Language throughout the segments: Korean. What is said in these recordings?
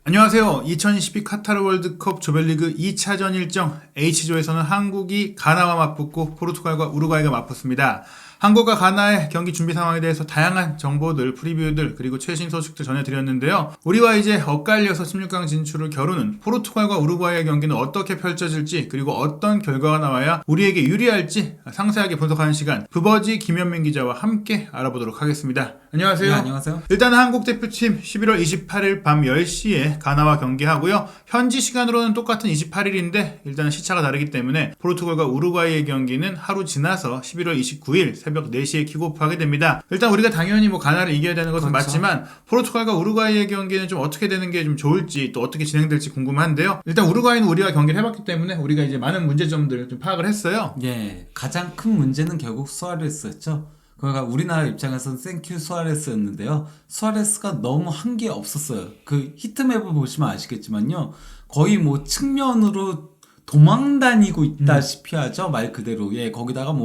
안녕하세요. 2022 카타르 월드컵 조별리그 2차전 일정 H조에서는 한국이 가나와 맞붙고 포르투갈과 우루과이가 맞붙습니다. 한국과 가나의 경기 준비 상황에 대해서 다양한 정보들, 프리뷰들, 그리고 최신 소식들 전해드렸는데요. 우리와 이제 엇갈려서 16강 진출을 겨루는 포르투갈과 우루과이의 경기는 어떻게 펼쳐질지, 그리고 어떤 결과가 나와야 우리에게 유리할지 상세하게 분석하는 시간, 부버지 김현민 기자와 함께 알아보도록 하겠습니다. 안녕하세요. 네, 안녕하세요. 일단 한국 대표팀 11월 28일 밤 10시에 가나와 경기하고요. 현지 시간으로는 똑같은 28일인데 일단은 시차가 다르기 때문에 포르투갈과 우루과이의 경기는 하루 지나서 11월 29일 새벽 4시에 킥오프하게 됩니다. 일단 우리가 당연히 가나를 이겨야 되는 것은 그렇죠. 맞지만 포르투갈과 우루과이의 경기는 좀 어떻게 되는 게 좀 좋을지, 또 어떻게 진행될지 궁금한데요. 일단 우루과이는 우리와 경기를 해봤기 때문에 우리가 이제 많은 문제점들을 좀 파악을 했어요. 예, 가장 큰 문제는 결국 수아레스였죠. 그러니까 우리나라 입장에서는 생큐 수아레스였는데요. 수아레스가 너무 한 게 없었어요. 그 히트맵을 보시면 아시겠지만요. 거의 측면으로 도망다니고 있다시피 하죠. 말 그대로. 예, 거기다가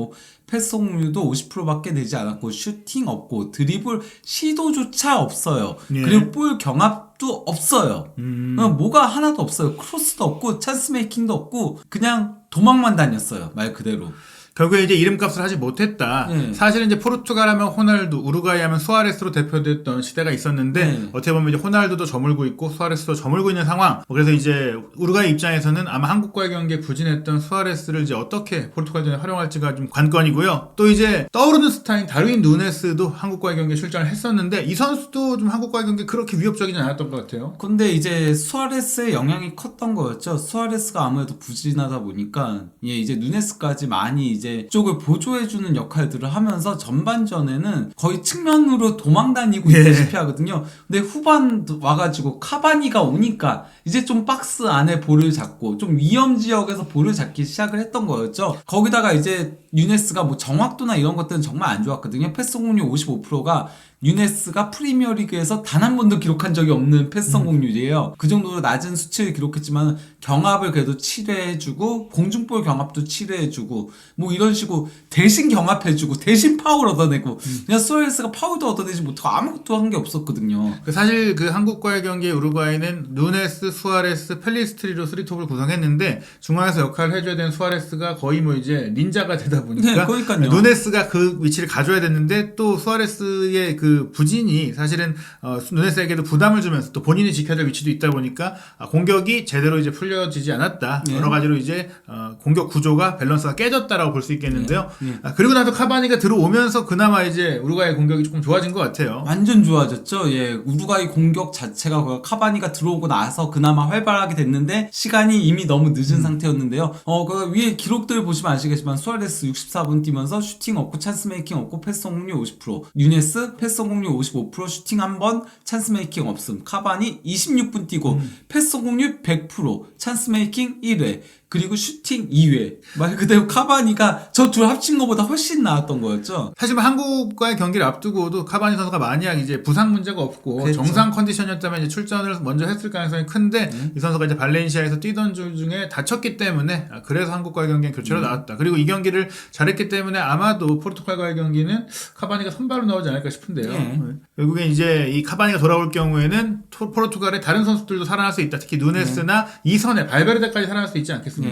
패스 성공률도 50%밖에 되지 않았고, 슈팅 없고, 드리블 시도조차 없어요. 예. 그리고 볼 경합도 없어요. 뭐가 하나도 없어요. 크로스도 없고, 찬스 메이킹도 없고, 그냥 도망만 다녔어요. 말 그대로. 결국에 이제 이름값을 하지 못했다. 사실은 이제 포르투갈 하면 호날두, 우루과이 하면 수아레스로 대표됐던 시대가 있었는데 어떻게 보면 이제 호날두도 저물고 있고 수아레스도 저물고 있는 상황. 그래서 이제 우루과이 입장에서는 아마 한국과의 경기에 부진했던 수아레스를 이제 어떻게 포르투갈전에 활용할지가 좀 관건이고요. 또 이제 떠오르는 스타인 다르윈 누네스도 한국과의 경기에 출전을 했었는데 이 선수도 좀 한국과의 경기에 그렇게 위협적이지 않았던 것 같아요. 근데 이제 수아레스의 영향이 컸던 거였죠. 수아레스가 아무래도 부진하다 보니까 이제 누네스까지 많이 이제 쪽을 보조해주는 역할들을 하면서 전반전에는 거의 측면으로 도망다니고 있다시피 하거든요. 근데 후반 와가지고 카바니가 오니까 이제 좀 박스 안에 볼을 잡고 좀 위험 지역에서 볼을 잡기 시작을 했던 거였죠. 거기다가 이제 유네스가 정확도나 이런 것들은 정말 안 좋았거든요. 패스 성공률 55%가 유네스가 프리미어리그에서 단 한 번도 기록한 적이 없는 패스 성공률이에요. 그 정도로 낮은 수치를 기록했지만 경합을 그래도 7회해주고 공중볼 경합도 7회해주고 이런 식으로 대신 경합해주고 대신 파울 얻어내고 그냥 수아레스가 파울도 얻어내지 못하고 아무것도 한 게 없었거든요. 사실 그 한국과의 경기에 우루과이는 누네스, 수아레스, 펠리스트리로 3톱을 구성했는데 중앙에서 역할을 해줘야 되는 수아레스가 거의 이제 닌자가 되다 보니까 그러니까요. 누네스가 그 위치를 가져야 됐는데 또 수아레스의 그 부진이 사실은 누네스에게도 부담을 주면서 또 본인이 지켜야 될 위치도 있다 보니까 공격이 제대로 이제 풀려지지 않았다. 여러 가지로 이제 공격 구조가 밸런스가 깨졌다라고 볼 수 있겠는데요. 그리고 나서 카바니가 들어오면서 그나마 이제 우루과이 공격이 조금 좋아진 것 같아요. 완전 좋아졌죠. 예, 우루과이 공격 자체가 카바니가 들어오고 나서 그나마 활발하게 됐는데 시간이 이미 너무 늦은 상태였는데요. 그 위에 기록들을 보시면 아시겠지만 수아레스 64분 뛰면서 슈팅 없고 찬스 메이킹 없고 패스 성공률 50%, 유네스 패스 성공률 55%, 슈팅 한 번, 찬스 메이킹 없음. 카바니 26분 뛰고 패스 성공률 100%, 찬스 메이킹 1회. 그리고 슈팅 2회. 말 그대로 카바니가 저 둘 합친 것보다 훨씬 나았던 거였죠. 사실 한국과의 경기를 앞두고도 카바니 선수가 만약 이제 부상 문제가 없고 그렇죠. 정상 컨디션이었다면 이제 출전을 먼저 했을 가능성이 큰데 이 선수가 이제 발렌시아에서 뛰던 중에 다쳤기 때문에 그래서 한국과의 경기에 교체로 나왔다. 그리고 이 경기를 잘했기 때문에 아마도 포르투갈과의 경기는 카바니가 선발로 나오지 않을까 싶은데요. 결국에 이제 이 카바니가 돌아올 경우에는 포르투갈의 다른 선수들도 살아날 수 있다. 특히 누네스나 이선에 발베르데까지 살아날 수 있지 않겠습니까?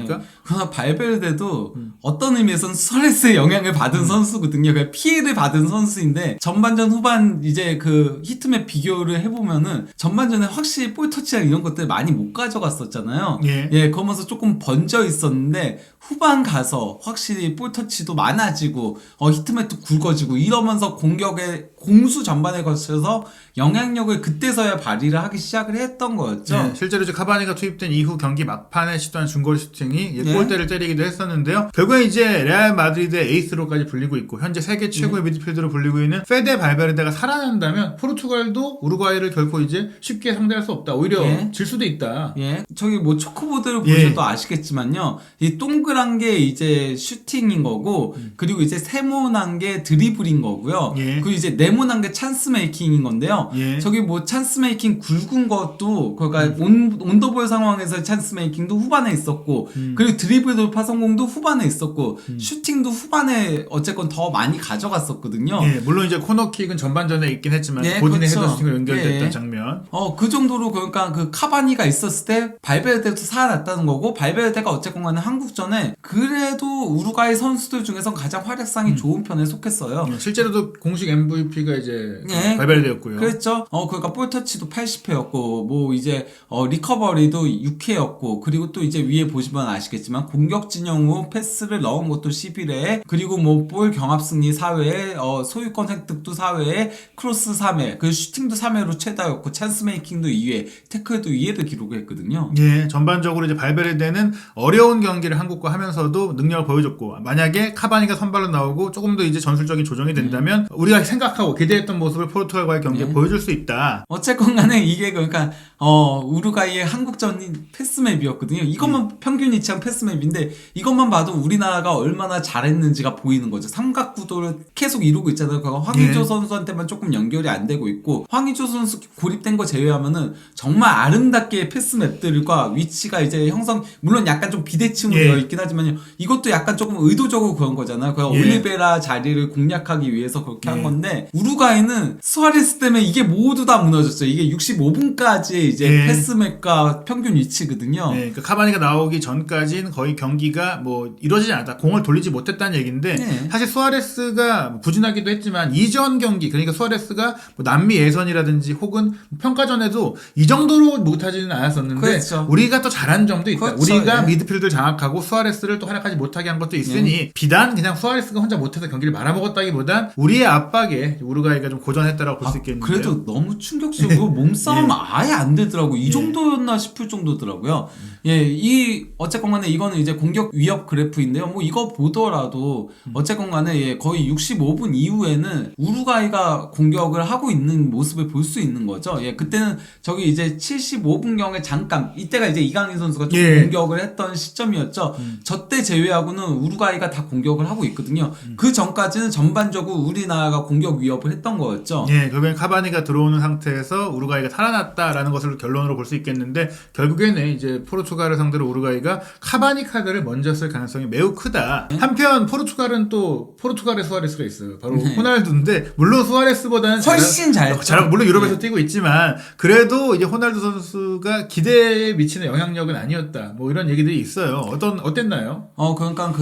그러나 발베르데도 어떤 의미에서는 수아레스의 영향을 받은 선수거든요. 그러니까 피해를 받은 선수인데 전반전 후반 이제 그 히트맵 비교를 해보면은 전반전에 확실히 볼 터치랑 이런 것들 많이 못 가져갔었잖아요. 그러면서 조금 번져 있었는데 후반 가서 확실히 볼 터치도 많아지고 히트맵도 굵어지고 이러면서 공격의 공수 전반에 걸쳐서 영향력을 그때서야 발휘를 하기 시작을 했던 거였죠. 실제로 이제 카바니가 투입된 이후 경기 막판에 시도한 중거리 슈팅이 골대를 때리기도 했었는데요. 결국에 이제 레알 마드리드의 에이스로까지 불리고 있고 현재 세계 최고의 미드필더로 불리고 있는 페데 발베르데가 살아난다면 포르투갈도 우루과이를 결코 이제 쉽게 상대할 수 없다. 오히려 질 수도 있다. 저기 초크보드를 보셔도 아시겠지만요. 이 동그란 게 이제 슈팅인 거고 그리고 이제 세모난 게 드리블인 거고요. 그리고 이제 네모난 게 찬스 메이킹인 건데요. 저기 찬스 메이킹 굵은 것도 그러니까 온더볼 상황에서 찬스 메이킹도 후반에 있었고 있었고 그리고 드리블 돌파 성공도 후반에 있었고 슈팅도 후반에 어쨌건 더 많이 가져갔었거든요. 예, 물론 이제 코너킥은 전반전에 있긴 했지만 예, 본인의 그렇죠. 헤더 슈팅으로 연결됐던 예. 장면. 그 정도로 그러니까 그 카바니가 있었을 때 발베르데도 살아났다는 거고 발베르데가 어쨌건 간에 한국전에 그래도 우루과이 선수들 중에서 가장 활약상이 좋은 편에 속했어요. 실제로도 공식 MVP가 이제 예. 발베르데였고요. 그랬죠. 그러니까 볼터치도 80회였고 뭐 이제 리커버리도 6회였고 그리고 또 이제 위에 보시면 아시겠지만 공격 진영 후 패스를 넣은 것도 11회 그리고 뭐 볼 경합 승리 4회 소유권 획득도 4회 크로스 3회 그리고 슈팅도 3회로 최다였고 찬스 메이킹도 2회 태클도 2회를 기록했거든요. 예, 전반적으로 이제 발베르데는 어려운 경기를 한국과 하면서도 능력을 보여줬고 만약에 카바니가 선발로 나오고 조금 더 이제 전술적인 조정이 된다면 우리가 생각하고 기대했던 모습을 포르투갈과의 경기에 보여줄 수 있다. 어쨌건 간에 이게 그러니까 우루과이의 한국전인 패스맵이었거든요. 이것만 평균 이치한 패스맵인데 이것만 봐도 우리나라가 얼마나 잘했는지가 보이는 거죠. 삼각구도를 계속 이루고 있잖아요. 황의조 선수한테만 조금 연결이 안 되고 있고 황의조 선수 고립된 거 제외하면은 정말 아름답게 패스맵들과 위치가 이제 형성 물론 약간 좀 비대칭으로 되어 있긴 하지만요. 이것도 약간 조금 의도적으로 그런 거잖아요. 올리베라 자리를 공략하기 위해서 그렇게 한 건데 우루과이는 수아레스 때문에 이게 모두 다 무너졌어요. 이게 65분까지의 이제 패스맵과 평균 위치거든요. 네, 그러니까 카바니가 나오기 전까지는 거의 경기가 뭐 이루어지지 않았다. 공을 돌리지 못했다는 얘기인데 사실 수아레스가 부진하기도 했지만 이전 경기 그러니까 수아레스가 뭐 남미 예선이라든지 혹은 평가전에도 이 정도로 못하지는 않았었는데 그렇죠. 우리가 또 잘한 점도 있다. 그렇죠. 우리가 미드필드를 장악하고 수아레스를 또 활약하지 못하게 한 것도 있으니 비단 그냥 수아레스가 혼자 못해서 경기를 말아먹었다기보단 우리의 압박에 우루과이가 좀 고전했다라고 볼 수 있겠는데요. 그래도 너무 충격적이고 몸싸움 아예 안 되더라고. 이 정도였나 싶을 정도더라고요. 이 어쨌건 간에 이거는 이제 공격 위협 그래프인데요. 뭐 이거 보더라도 어쨌건 간에 거의 65분 이후에는 우루과이가 공격을 하고 있는 모습을 볼 수 있는 거죠. 그때는 저기 이제 75분경에 잠깐 이때가 이제 이강인 선수가 좀 공격을 했던 시점이었죠. 저때 제외하고는 우루과이가 다 공격을 하고 있거든요. 그 전까지는 전반적으로 우리나라가 공격 위협을 했던 거였죠. 결국엔 카바니가 들어오는 상태에서 우루과이가 살아났다라는 것을 결론으로 볼 수 있겠는데 결국에는 이제 포르투갈을 상대로 우루과이가 카바니 카드를 먼저 쓸 가능성이 매우 크다. 한편 포르투갈은 또 포르투갈의 수아레스가 있어요. 바로 호날두인데 물론 수아레스보다는 훨씬 잘하고 물론 유럽에서 뛰고 있지만 그래도 이제 호날두 선수가 기대에 미치는 영향력은 아니었다. 뭐 이런 얘기들이 있어요. 어땠나요? 그러니까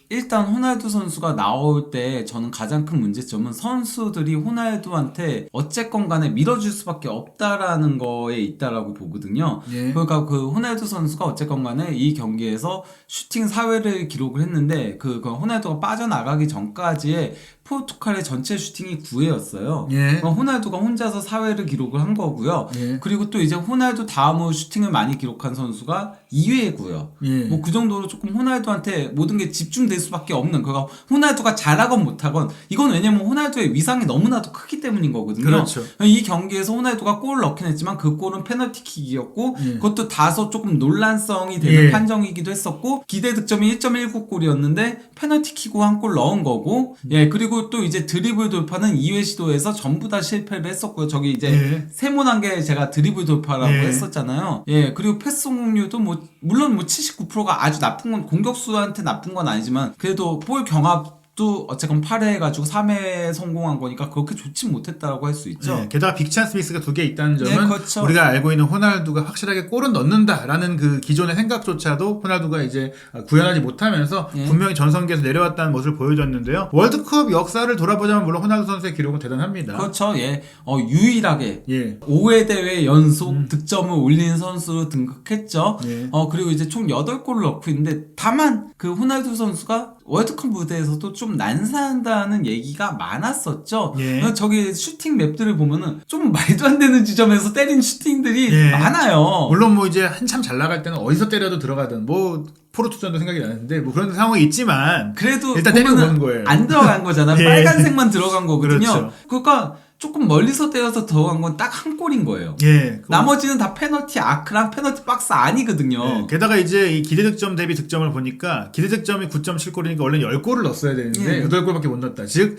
일단 호날두 선수가 나올 때 저는 가장 큰 문제점은 선수들이 호날두한테 어쨌건 간에 밀어줄 수밖에 없다라는 거에 있다라고 보거든요. 그러니까 그 호날두 선수가 어쨌건 간에 이 경기에서 슈팅 4회를 기록을 했는데 그 호날두가 빠져나가기 전까지의 포르투갈의 전체 슈팅이 9회였어요. 호날두가 혼자서 4회를 기록을 한 거고요. 그리고 또 이제 호날두 다음으로 슈팅을 많이 기록한 선수가 2회고요. 뭐 그 정도로 조금 호날두한테 모든 게 집중될 수밖에 없는 그러니까 호날두가 잘하건 못하건 이건 왜냐면 호날두의 위상이 너무나도 크기 때문인 거거든요. 그렇죠. 이 경기에서 호날두가 골을 넣긴 했지만 그 골은 페널티킥이었고 그것도 다소 조금 논란성이 되는 판정이기도 했었고 기대 득점이 1.19골이었는데 페널티킥으로 한 골 넣은 거고 그리고 또 이제 드리블 돌파는 2회 시도에서 전부 다 실패를 했었고요. 저기 이제 세모난 게 제가 드리블 돌파라고 했었잖아요. 그리고 패스 성공률도 물론 79%가 아주 나쁜 건 공격수한테 나쁜 건 아니지만 그래도 볼 경합도 어쨌건 8회 해가지고 3회 성공한 거니까 그렇게 좋진 못했다라고 할 수 있죠. 게다가 빅찬스 미스가 2개 있다는 점은 그렇죠. 우리가 알고 있는 호날두가 확실하게 골은 넣는다라는 그 기존의 생각조차도 호날두가 이제 구현하지 못하면서 분명히 전성기에서 내려왔다는 모습을 보여줬는데요. 월드컵 역사를 돌아보자면 물론 호날두 선수의 기록은 대단합니다. 그렇죠. 유일하게 5회 대회 연속 득점을 올린 선수로 등극했죠. 그리고 이제 총 8골을 넣고 있는데 다만 그 호날두 선수가 월드컵 무대에서도 좀 난사한다는 얘기가 많았었죠. 저기 슈팅 맵들을 보면은 좀 말도 안 되는 지점에서 때린 슈팅들이 많아요. 물론 뭐 이제 한참 잘 나갈 때는 어디서 때려도 들어가든 뭐 포르투전도 생각이 나는데 뭐 그런 상황이 있지만 그래도 일단 때리고 보는 거예요. 안 들어간 거잖아. 빨간색만 들어간 거거든요. 그렇죠. 그러니까 조금 멀리서 때려서 들어간 건 딱 한 골인 거예요. 나머지는 다 페널티 아크랑 페널티 박스 아니거든요. 게다가 이제 이 기대 득점 대비 득점을 보니까 기대 득점이 9.7골이니까 원래 10골을 넣었어야 되는데 8골밖에 못 넣었다. 즉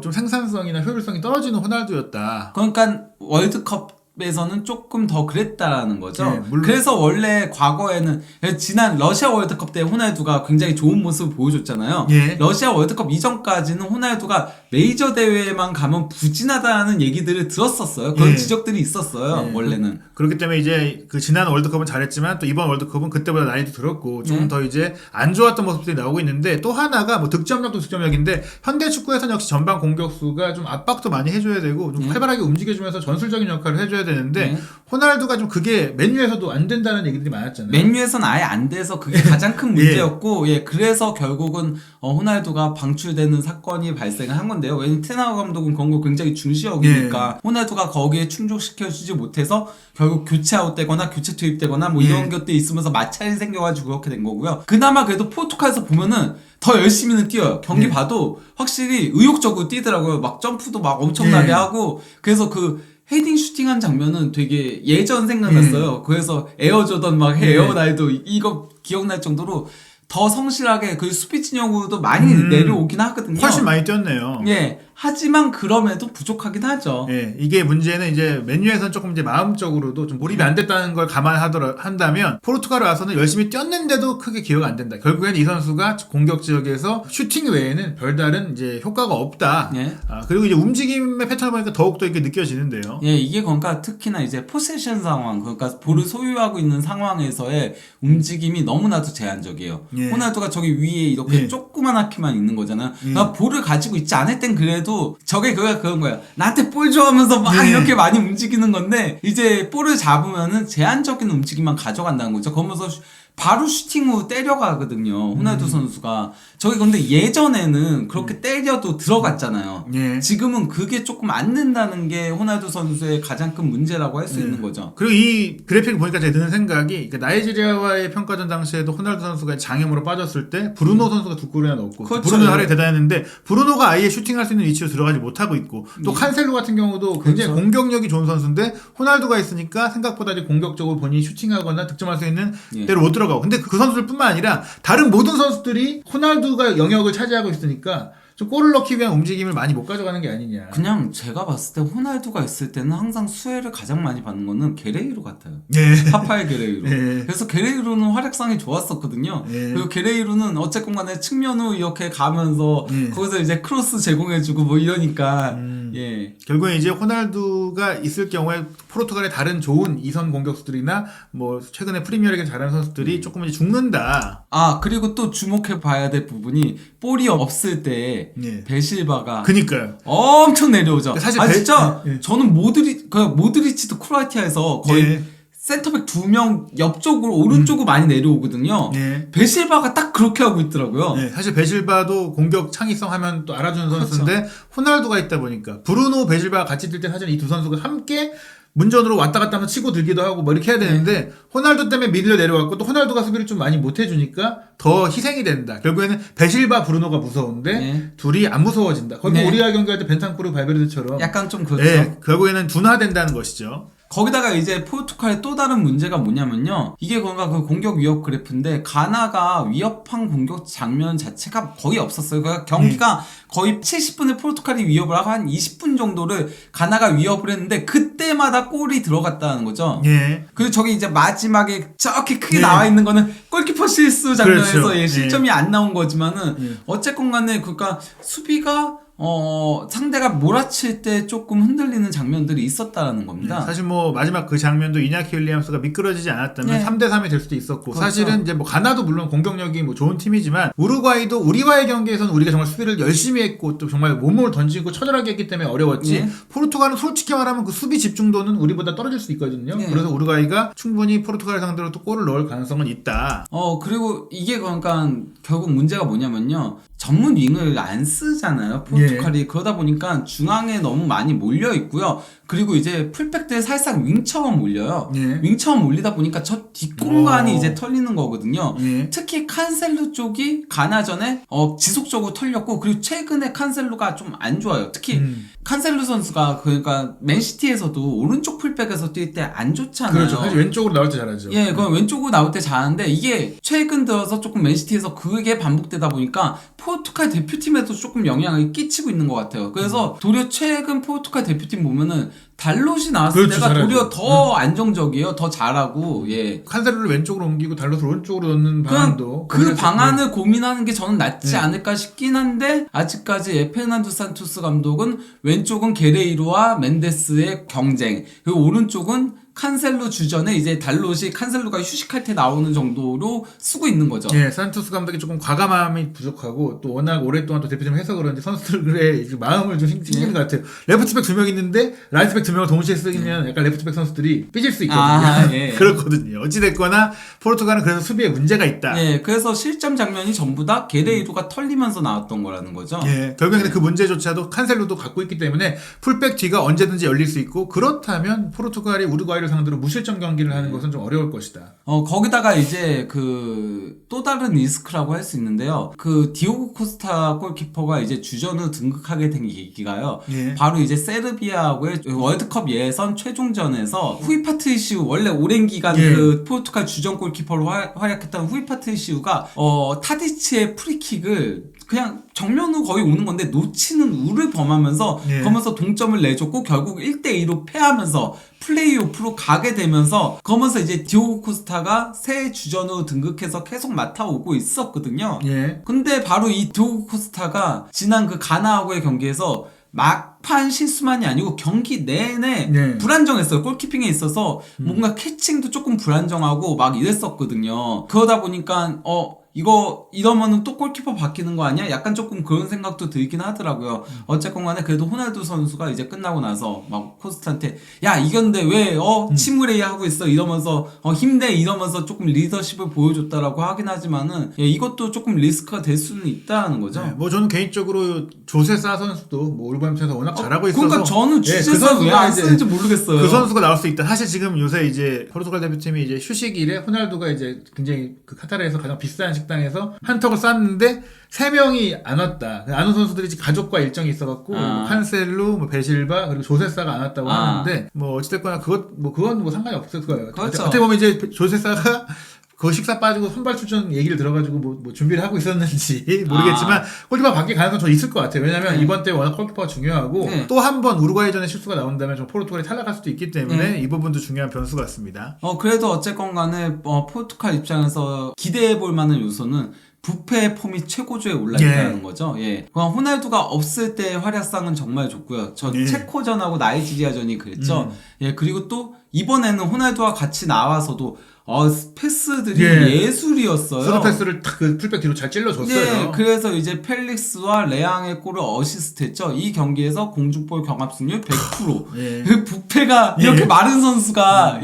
좀 생산성이나 효율성이 떨어지는 호날두였다. 그러니까 월드컵 월드컵에서는 조금 더 그랬다라는 거죠. 네, 물론. 그래서 원래 과거에는 지난 러시아 월드컵 때 호날두가 굉장히 좋은 모습을 보여줬잖아요. 예. 러시아 월드컵 이전까지는 호날두가 메이저 대회에만 가면 부진하다는 얘기들을 들었었어요. 그런 예. 지적들이 있었어요. 예. 원래는. 그렇기 때문에 이제 그 지난 월드컵은 잘했지만 또 이번 월드컵은 그때보다 나이도 들었고 조금 네. 더 이제 안 좋았던 모습들이 나오고 있는데, 또 하나가 뭐 득점력도 득점력인데 현대 축구에서는 역시 전방 공격수가 좀 압박도 많이 해줘야 되고 좀 네. 활발하게 움직여주면서 전술적인 역할을 해줘야 되는데 네. 호날두가 좀 그게 맨유에서도 안 된다는 얘기들이 많았잖아요. 맨유에서는 아예 안 돼서 그게 가장 큰 문제였고, 예, 그래서 결국은 호날두가 방출되는 사건이 발생을 한 건데요. 왜냐면 테나우 감독은 그런 거 굉장히 중시여기니까 호날두가 거기에 충족시켜주지 못해서 결국 교체 아웃되거나 교체 투입되거나 뭐 이런 것들이 있으면서 마찰이 생겨가지고 그렇게 된 거고요. 그나마 그래도 포르투갈에서 보면은 더 열심히는 뛰어요. 경기 봐도 확실히 의욕적으로 뛰더라고요. 막 점프도 막 엄청나게 하고, 그래서 그 헤딩 슈팅한 장면은 되게 예전 생각났어요. 그래서 에어조던 막 에어날도 이거 기억날 정도로 더 성실하게 그 수비 진영으로도 많이 내려오긴 하거든요. 훨씬 많이 뛰었네요. 예. 하지만 그럼에도 부족하긴 하죠. 예, 이게 문제는 이제 맨유에서는 조금 이제 마음적으로도 좀 몰입이 안 됐다는 걸 한다면 포르투갈에 와서는 열심히 뛰었는데도 크게 기여가 안 된다. 결국에는 이 선수가 공격 지역에서 슈팅 외에는 별다른 이제 효과가 없다. 예. 그리고 이제 움직임의 패턴을 보니까 더욱더 이게 느껴지는데요. 예, 이게 그러니까 특히나 이제 포세션 상황, 그러니까 볼을 소유하고 있는 상황에서의 움직임이 너무나도 제한적이에요. 예. 호날두가 저기 위에 이렇게 조그만하게만 있는 거잖아요. 그러니까 볼을 가지고 있지 않을 땐 그래도 저게 그런 거야. 나한테 볼 줘 하면서 막 이렇게 많이 움직이는 건데, 이제 볼을 잡으면은 제한적인 움직임만 가져간다는 거죠. 그러면서 바로 슈팅으로 때려가거든요. 호날두 선수가. 저기 근데 예전에는 그렇게 때려도 들어갔잖아요. 예. 지금은 그게 조금 안 된다는 게 호날두 선수의 가장 큰 문제라고 할 수 있는 거죠. 그리고 이 그래픽을 보니까 제가 드는 생각이, 나이지리아와의 평가전 당시에도 호날두 선수가 장애물로 빠졌을 때 브루노 선수가 두 골이나 넣었고, 그렇죠. 브루노 활약이 대단했는데 브루노가 아예 슈팅할 수 있는 위치로 들어가지 못하고 있고, 또 칸셀로 같은 경우도 굉장히 그렇죠. 공격력이 좋은 선수인데 호날두가 있으니까 생각보다 이제 공격적으로 본인이 슈팅하거나 득점할 수 있는 데로 못 들어가고, 근데 그 선수들뿐만 아니라 다른 모든 선수들이 호날두가 영역을 차지하고 있으니까 좀 골을 넣기 위한 움직임을 많이 못 가져가는 게 아니냐. 그냥 제가 봤을 때 호날두가 있을 때는 항상 수혜를 가장 많이 받는 거는 게레이로 같아요. 네. 파파의 게레이로. 네. 그래서 게레이로는 활약상이 좋았었거든요. 네. 그리고 게레이로는 어쨌건 간에 측면으로 이렇게 가면서 거기서 이제 크로스 제공해주고 뭐 이러니까 예. 결국에 이제 호날두가 있을 경우에 포르투갈의 다른 좋은 이선 공격수들이나 뭐 최근에 프리미어리그 잘하는 선수들이 조금 이제 죽는다. 아, 그리고 또 주목해 봐야 될 부분이 볼이 없을 때 베실바가 그니까요. 엄청 내려오죠. 사실 진짜 저는 모드리치도 크로아티아에서 거의 센터백 2명 옆쪽으로 오른쪽으로 많이 내려오거든요. 베실바가 딱 그렇게 하고 있더라고요. 사실 베실바도 공격 창의성 하면 또 알아주는 선수인데 호날두가 있다 보니까 브루노 베실바가 같이 뛸 때 사실 이 두 선수가 함께 문전으로 왔다 갔다 하면서 치고 들기도 하고 뭐 이렇게 해야 되는데 호날두 때문에 밀려 내려왔고, 또 호날두가 수비를 좀 많이 못 해주니까 더 희생이 된다. 결국에는 베실바 브루노가 무서운데 둘이 안 무서워진다. 거의 우리와 경기할 때 벤탄쿠르 발베르데처럼 약간 좀 그렇죠. 결국에는 둔화된다는 것이죠. 거기다가 이제 포르투갈의 또 다른 문제가 뭐냐면요. 이게 뭔가 그 공격 위협 그래프인데, 가나가 위협한 공격 장면 자체가 거의 없었어요. 그러니까 경기가 거의 70분에 포르투갈이 위협을 하고 한 20분 정도를 가나가 위협을 했는데 그때마다 골이 들어갔다는 거죠. 그리고 저기 이제 마지막에 저렇게 크게 나와 있는 거는 골키퍼 실수 장면에서 그렇죠. 실점이 안 나온 거지만은 어쨌건 간에 그러니까 수비가 상대가 몰아칠 때 조금 흔들리는 장면들이 있었다라는 겁니다. 사실 뭐 마지막 그 장면도 이냐키 윌리엄스가 미끄러지지 않았다면 3대3이 될 수도 있었고, 그렇죠. 사실은 이제 뭐 가나도 물론 공격력이 뭐 좋은 팀이지만 우루과이도 우리와의 경기에서는 우리가 정말 수비를 열심히 했고 또 정말 몸을 던지고 처절하게 했기 때문에 어려웠지, 포르투갈은 솔직히 말하면 그 수비 집중도는 우리보다 떨어질 수 있거든요. 그래서 우루과이가 충분히 포르투갈 상대로 또 골을 넣을 가능성은 있다. 그리고 이게 그러니까 결국 문제가 뭐냐면요. 전문 윙을 안 쓰잖아요, 포르투갈이. 그러다 보니까 중앙에 너무 많이 몰려 있고요. 그리고 이제 풀백들 살짝 윙처럼 몰려요. 윙처럼 몰리다 보니까 저 뒷공간이 이제 털리는 거거든요. 특히 칸셀루 쪽이 가나전에 지속적으로 털렸고, 그리고 최근에 칸셀루가 좀 안 좋아요. 특히 칸셀루 선수가 그러니까 맨시티에서도 오른쪽 풀백에서 뛸 때 안 좋잖아요. 그렇죠. 사실 왼쪽으로 나올 때 잘하죠. 그건 왼쪽으로 나올 때 잘하는데, 이게 최근 들어서 조금 맨시티에서 그게 반복되다 보니까 포르투갈 대표팀에도 조금 영향을 끼치고 있는 것 같아요. 그래서 도리어 최근 포르투갈 대표팀 보면은 달롯이 나왔을 그렇죠, 때가 잘하죠. 도리어 더 안정적이에요. 더 잘하고, 예. 칸셀로를 왼쪽으로 옮기고 달롯을 오른쪽으로 넣는 방안도 그 방안을 고민하는 게 저는 낫지 네. 않을까 싶긴 한데 아직까지 페르난도 산토스 감독은 왼쪽은 게레이로와 멘데스의 경쟁, 그리고 오른쪽은 칸셀로 주전에 이제 달롯이 칸셀로가 휴식할 때 나오는 정도로 쓰고 있는 거죠. 예, 산토스 감독이 조금 과감함이 부족하고 또 워낙 오랫동안 또 대표팀을 해서 그런지 선수들의 이제 마음을 좀 챙기는 것 같아요. 레프트백 2명 있는데 라이트백 2명을 동시에 쓰면 약간 레프트백 선수들이 삐질 수 있거든요. 예. 그렇거든요. 어찌됐거나 포르투갈은 그래서 수비에 문제가 있다. 예, 그래서 실점 장면이 전부 다 게레이로가 털리면서 나왔던 거라는 거죠. 예, 결국에는 그 문제조차도 칸셀로도 갖고 있기 때문에 풀백 뒤가 언제든지 열릴 수 있고 그렇다면 포르투갈이 우루과이를 상대로 무실점 경기를 하는 것은 좀 어려울 것이다. 거기다가 이제 또 다른 리스크라고 할 수 있는데요. 디오고 코스타 골키퍼가 이제 주전으로 등극하게 된 계기가요. 예. 바로 이제 세르비아하고의 월드컵 예선 최종전에서 후이파트이시우, 원래 오랜 기간 예. 포르투갈 주전 골키퍼로 활약했던 후이파트이시우가 타디치의 프리킥을 그냥 정면으로 거의 오는 건데 놓치는 우를 범하면서 예. 그러면서 동점을 내줬고 결국 1대2로 패하면서 플레이오프로 가게 되면서 그러면서 이제 디오고 코스타가 새 주전으로 등극해서 계속 맡아오고 있었거든요. 예. 근데 바로 이 디오고 코스타가 지난 가나하고의 경기에서 막판 실수만이 아니고 경기 내내 네. 불안정했어요. 골키핑에 있어서 뭔가 캐칭도 조금 불안정하고 막 이랬었거든요. 그러다 보니까 이러면은 또 골키퍼 바뀌는 거 아니야? 약간 조금 그런 생각도 들긴 하더라고요. 어쨌건 간에 그래도 호날두 선수가 이제 끝나고 나서 막 코스타한테 야, 이겼는데 왜 침울해 하고 있어? 이러면서 힘내 이러면서 조금 리더십을 보여줬다라고 하긴 하지만은 예, 이것도 조금 리스크가 될 수는 있다는 거죠. 네, 뭐 저는 개인적으로 조세사 선수도 뭐 울버햄튼에서 워낙 잘하고 있어서 그러니까 저는 예, 주제사 왜 안 이제 쓰는지 모르겠어요. 그 선수가 나올 수 있다. 사실 지금 요새 이제 포르투갈 대표팀이 이제 휴식일에 호날두가 이제 굉장히 카타르에서 가장 비싼 식당에서 한턱을 쐈는데 3명이 안 왔다. 안 온 선수들이 지금 가족과 일정이 있어갖고 뭐 칸셀루, 뭐 베실바 그리고 조세사가 안 왔다고 하는데 뭐 어찌됐거나 그건 뭐 상관이 없을 거예요. 그렇죠. 어떻게 보면 이제 조세사가 그 식사 빠지고 선발 출전 얘기를 들어가지고 뭐 준비를 하고 있었는지 모르겠지만 골키퍼 바뀔 가능성은 저 있을 것 같아요. 왜냐면 이번 때 워낙 골키퍼가 중요하고 또 한 번 우루과이전에 실수가 나온다면 좀 포르투갈이 탈락할 수도 있기 때문에 이 부분도 중요한 변수 같습니다. 그래도 어쨌건 간에 포르투갈 입장에서 기대해 볼 만한 요소는 부패 폼이 최고조에 올라있다는 거죠. 예. 그냥 호날두가 없을 때 활약상은 정말 좋고요. 체코전하고 나이지리아전이 그랬죠. 예. 그리고 또 이번에는 호날두와 같이 나와서도 패스들이 예술이었어요. 스루 패스를 딱 그 풀백 뒤로 잘 찔러줬어요. 네, 그래서 이제 펠릭스와 레앙의 골을 어시스트했죠. 이 경기에서 공중볼 경합 승률 100%. 예. 그 부패가 이렇게 많은 선수가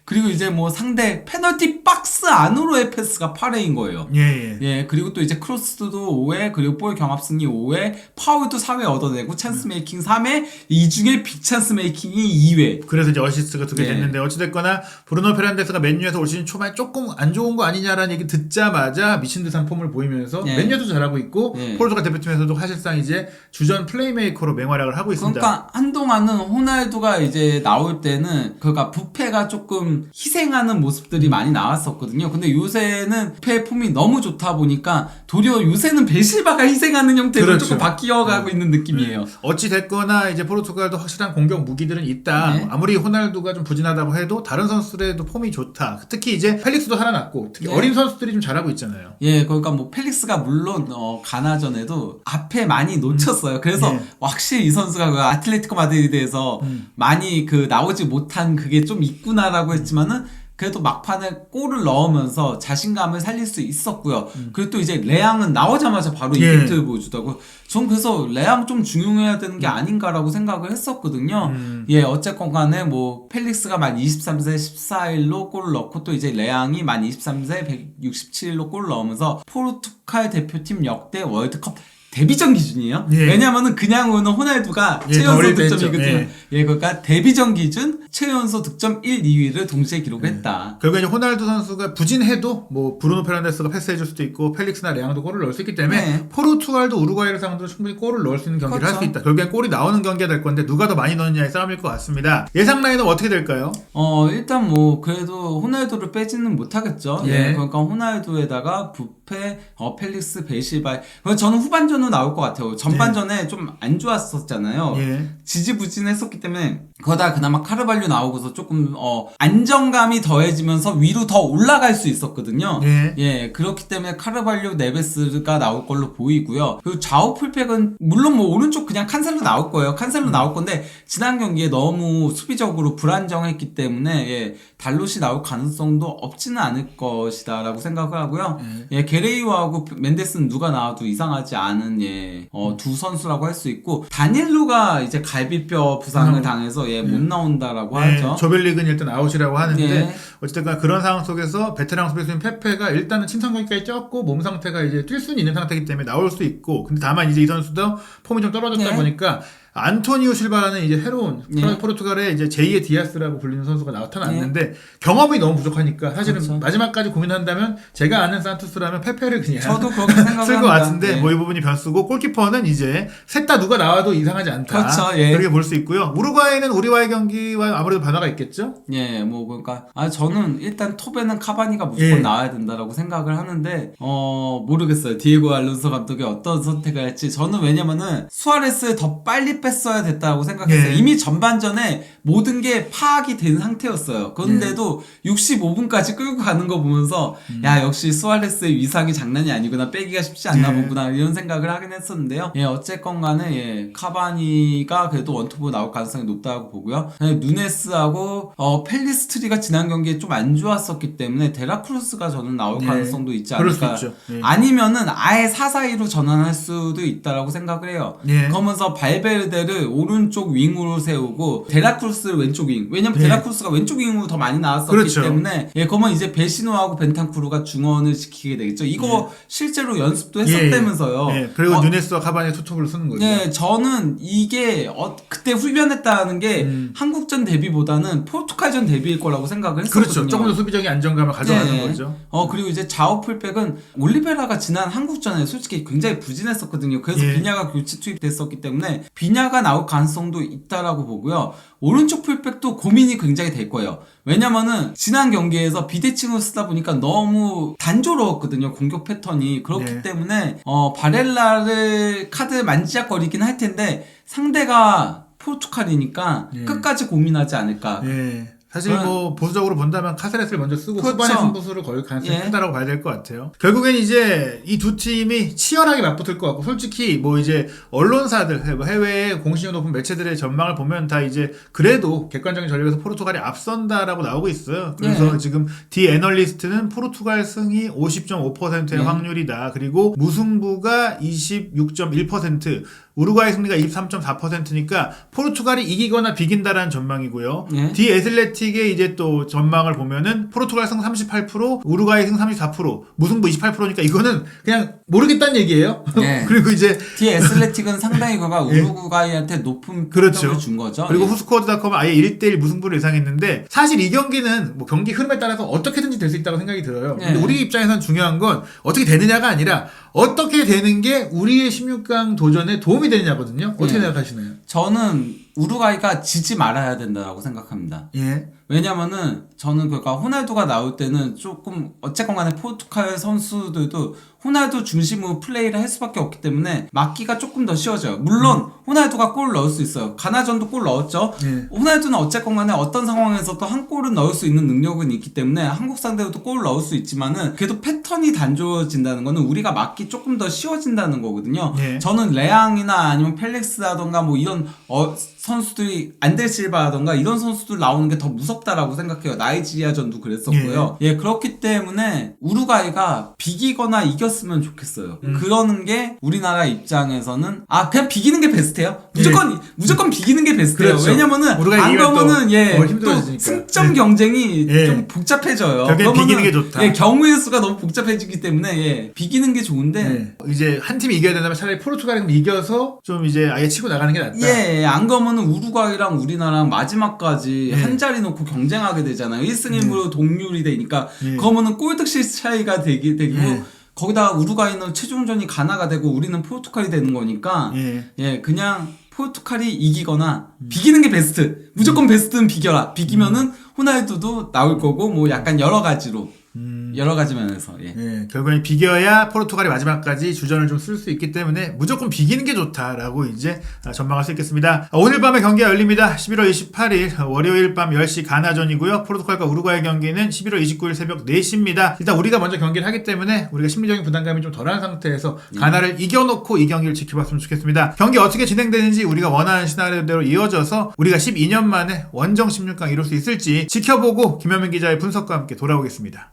그리고 이제 뭐 상대 페널티 박스 안으로의 패스가 8회인 거예요. 예, 그리고 또 이제 크로스도 5회, 그리고 볼 경합 승리 5회, 파울도 4회 얻어내고 찬스 메이킹 3회, 이 중에 빅 찬스 메이킹이 2회. 그래서 이제 어시스트가 2개 됐는데 어찌됐거나 브루노 페란데스가 맨유에서 올 시즌 초반에 조금 안 좋은 거 아니냐라는 얘기 듣자마자 미친 듯한 폼을 보이면서 맨유도 잘하고 있고 포르투갈 대표팀에서도 사실상 이제 주전 플레이메이커로 맹활약을 하고 있습니다. 그러니까 한동안은 호날두가 이제 나올 때는 그러니까 부패가 조금 희생하는 모습들이 많이 나왔었거든요. 근데 요새는 부패 폼이 너무 좋다 보니까 도리어 요새는 베실바가 희생하는 형태로 그렇죠. 조금 바뀌어가고 있는 느낌이에요. 어찌 됐거나 이제 포르투갈도 확실한 공격 무기들은 있다. 아무리 호날두가 좀 부진하다고 해도 다른 선수들에도 폼이 좋다. 특히 이제 펠릭스도 살아났고 특히 어린 선수들이 좀 잘하고 있잖아요. 예, 그러니까 뭐 펠릭스가 물론 가나전에도 앞에 많이 놓쳤어요. 그래서 확실히 이 선수가 그 아틀레티코 마드리드에서 많이 나오지 못한 그게 좀 있구나라고 했지만은 그래도 막판에 골을 넣으면서 자신감을 살릴 수 있었고요. 그리고 또 이제 레앙은 나오자마자 바로 임팩트를 보여주다고. 전 그래서 레앙 좀 중용해야 되는 게 아닌가라고 생각을 했었거든요. 예, 어쨌건 간에 뭐 펠릭스가 만 23세 14일로 골을 넣고 또 이제 레앙이 만 23세 167일로 골을 넣으면서 포르투갈 대표팀 역대 월드컵 데뷔전 기준이에요. 왜냐면은 그냥 오는 호날두가 최연소 득점이거든요. 그러니까 데뷔전 기준 최연소 득점 1, 2위를 동시에 기록했다. 결국에 이제 호날두 선수가 부진해도 뭐 브루노 페란데스가 패스해줄 수도 있고 펠릭스나 레앙도 골을 넣을 수 있기 때문에 포르투갈도 우루과이를 상대로 충분히 골을 넣을 수 있는 경기를 할 수 있다. 결국엔 골이 나오는 경기가 될 건데 누가 더 많이 넣느냐의 싸움일 것 같습니다. 예상 라인은 어떻게 될까요? 일단 뭐 그래도 호날두를 빼지는 못하겠죠. 그러니까 호날두에다가 부패, 펠릭스, 베실바. 저는 후반전은 후반전으로 나올 것 같아요. 전반전에 좀 안 좋았었잖아요. 예. 지지부진했었기 때문에 거기다 그나마 카르발류 나오고서 조금 안정감이 더해지면서 위로 더 올라갈 수 있었거든요. 예. 그렇기 때문에 카르발류 네베스가 나올 걸로 보이고요. 그리고 좌우 풀백은 물론 뭐 오른쪽 그냥 칸셀로 나올 거예요. 칸셀로 나올 건데 지난 경기에 너무 수비적으로 불안정했기 때문에 달롯이 나올 가능성도 없지는 않을 것이다라고 생각을 하고요. 게레이오하고 멘데스는 누가 나와도 이상하지 않은 두 선수라고 할 수 있고, 다닐루가 이제 갈비뼈 부상을 당해서 못 나온다라고 하죠. 조별리그는 일단 아웃이라고 하는데 예. 어쨌든 그런 상황 속에서 베테랑 수비수인 페페가 일단은 침상경기까지 쪘고 몸 상태가 이제 뛸 수는 있는 상태이기 때문에 나올 수 있고, 근데 다만 이제 이 선수도 폼이 좀 떨어졌다 보니까 안토니오 실바라는 이제 새로운 포르투갈의 이제 제2의 디아스라고 불리는 선수가 나타났는데 경험이 너무 부족하니까 사실은 그렇죠. 마지막까지 고민한다면 제가 아는 산토스라면 페페를 그냥 저도 그렇게 생각합니다. 쓸 것 같은데 뭐 이 부분이 변수고, 골키퍼는 이제 셋 다 누가 나와도 이상하지 않다. 그렇죠. 그렇게 볼 수 있고요. 우루과이는 우리와의 경기와 아무래도 변화가 있겠죠. 뭐 그러니까 저는 일단 톱에는 카바니가 무조건 나와야 된다라고 생각을 하는데 모르겠어요. 디에고 알론소 감독이 어떤 선택을 할지. 저는 왜냐면은 수아레스 더 빨리 뺐어야 됐다고 생각했어요. 이미 전반전에 모든 게 파악이 된 상태였어요. 그런데도 65분까지 끌고 가는 거 보면서 야, 역시 수아레스의 위상이 장난이 아니구나, 빼기가 쉽지 않나 보구나, 이런 생각을 하긴 했었는데요. 어쨌건 간에 카바니가 그래도 원톱으로 나올 가능성이 높다고 보고요. 누네스하고 펠리스트리가 지난 경기에 좀 안 좋았었기 때문에 데라크루스가 저는 나올 가능성도 있지 않을까. 아니면은 아예 4-4-2로 전환할 수도 있다라고 생각을 해요. 그러면서 발베르데를 오른쪽 윙으로 세우고 데라크루스를 왼쪽 윙. 왜냐면 데라크루스가 왼쪽 윙으로 더 많이 나왔었기 때문에 그러면 이제 베시노하고 벤탄쿠르가 중원을 지키게 되겠죠. 이거 실제로 연습도 했었다면서요. 그리고 누네스와 카바니 투톱을 쓰는 거죠. 저는 이게 그때 훈련했다는 게 한국전 데뷔보다는 포르투갈전 데뷔일 거라고 생각을 했었거든요. 그렇죠. 조금 더 수비적인 안정감을 가져가는 거죠. 그리고 이제 좌우 풀백은 올리베라가 지난 한국전에 솔직히 굉장히 부진했었거든요. 그래서 비냐가 교체 투입됐었기 때문에 비냐가 나올 가능성도 있다라고 보고요. 오른쪽 풀백도 고민이 굉장히 될 거예요. 왜냐면은 지난 경기에서 비대칭을 쓰다 보니까 너무 단조로웠거든요, 공격 패턴이. 그렇기 때문에 바렐라를 카드 만지작거리긴 할 텐데 상대가 포르투갈이니까 끝까지 고민하지 않을까. 사실 뭐 보수적으로 본다면 카세레스를 먼저 쓰고 그렇죠. 후반에 승부수를 걸 가능성이 크다라고 봐야 될 것 같아요. 결국엔 이제 이 두 팀이 치열하게 맞붙을 것 같고, 솔직히 뭐 이제 언론사들, 해외의 공신력 높은 매체들의 전망을 보면 다 이제 그래도 객관적인 전력에서 포르투갈이 앞선다라고 나오고 있어요. 그래서 지금 디 애널리스트는 포르투갈 승이 50.5%의 확률이다. 그리고 무승부가 26.1%, 우루과이 승리가 23.4%니까 포르투갈이 이기거나 비긴다라는 전망이고요. 디 애슬레틱의 이제 또 전망을 보면은 포르투갈 승 38%, 우루과이 승 34%, 무승부 28%니까 이거는 그냥 모르겠다는 얘기예요. 그리고 이제 디 애슬레틱은 상당히 그가 우루과이한테 높은 평점을 준 거죠. 그리고 후스코어드닷컴은 아예 1대1 무승부를 예상했는데, 사실 이 경기는 뭐 경기 흐름에 따라서 어떻게든지 될 수 있다고 생각이 들어요. 근데 우리 입장에서는 중요한 건 어떻게 되느냐가 아니라 어떻게 되는 게 우리의 16강 도전에 도움이 되느냐거든요. 어떻게 생각하시나요? 저는 우루과이가 지지 말아야 된다고 생각합니다. 왜냐면은 저는 그러니까 호날두가 나올 때는 조금 어쨌건 간에 포르투갈 선수들도 호날두 중심으로 플레이를 할 수밖에 없기 때문에 막기가 조금 더 쉬워져요. 물론 호날두가 골 넣을 수 있어요. 가나전도 골 넣었죠. 호날두는 어쨌건 간에 어떤 상황에서도 한 골은 넣을 수 있는 능력은 있기 때문에 한국 상대로도 골 넣을 수 있지만은 그래도 패턴이 단조해진다는 거는 우리가 막기 조금 더 쉬워진다는 거거든요. 저는 레앙이나 아니면 펠릭스라던가 뭐 이런 선수들이 안델실바라던가 이런 선수들 나오는 게 더 무섭다라고 생각해요. 나이지리아전도 그랬었고요. 그렇기 때문에 우루과이가 비기거나 이겼으면 좋겠어요. 그러는 게 우리나라 입장에서는 그냥 비기는 게 베스트예요. 무조건 비기는 게 베스트예요. 그렇죠. 왜냐면은 안 그러면은 또 승점 경쟁이 좀 복잡해져요. 결국엔 비기는 게 좋다. 경우의 수가 너무 복잡해지기 때문에 비기는 게 좋은데 이제 한 팀이 이겨야 된다면 차라리 포르투갈이 이겨서 좀 이제 아예 치고 나가는 게 낫다. 안 그러면은 우루과이랑 우리나라랑 마지막까지 한 자리 놓고 경쟁하게 되잖아요. 1승 1무로 동률이 되니까 그러면은 골득실 차이가 되고 거기다가 우루과이는 최종전이 가나가 되고 우리는 포르투갈이 되는 거니까 그냥 포르투갈이 이기거나 비기는 게 베스트. 무조건 베스트는 비겨라. 비기면은 호날두도 나올 거고 뭐 약간 여러 가지로 여러 가지 면에서. 예. 예, 결국엔 비겨야 포르투갈이 마지막까지 주전을 좀 쓸 수 있기 때문에 무조건 비기는 게 좋다라고 이제 전망할 수 있겠습니다. 오늘 밤에 경기가 열립니다. 11월 28일 월요일 밤 10시 가나전이고요. 포르투갈과 우루과이 경기는 11월 29일 새벽 4시입니다. 일단 우리가 먼저 경기를 하기 때문에 우리가 심리적인 부담감이 좀 덜한 상태에서 가나를 이겨놓고 이 경기를 지켜봤으면 좋겠습니다. 경기 어떻게 진행되는지 우리가 원하는 시나리오대로 이어져서 우리가 12년 만에 원정 16강 이룰 수 있을지 지켜보고 김현민 기자의 분석과 함께 돌아오겠습니다.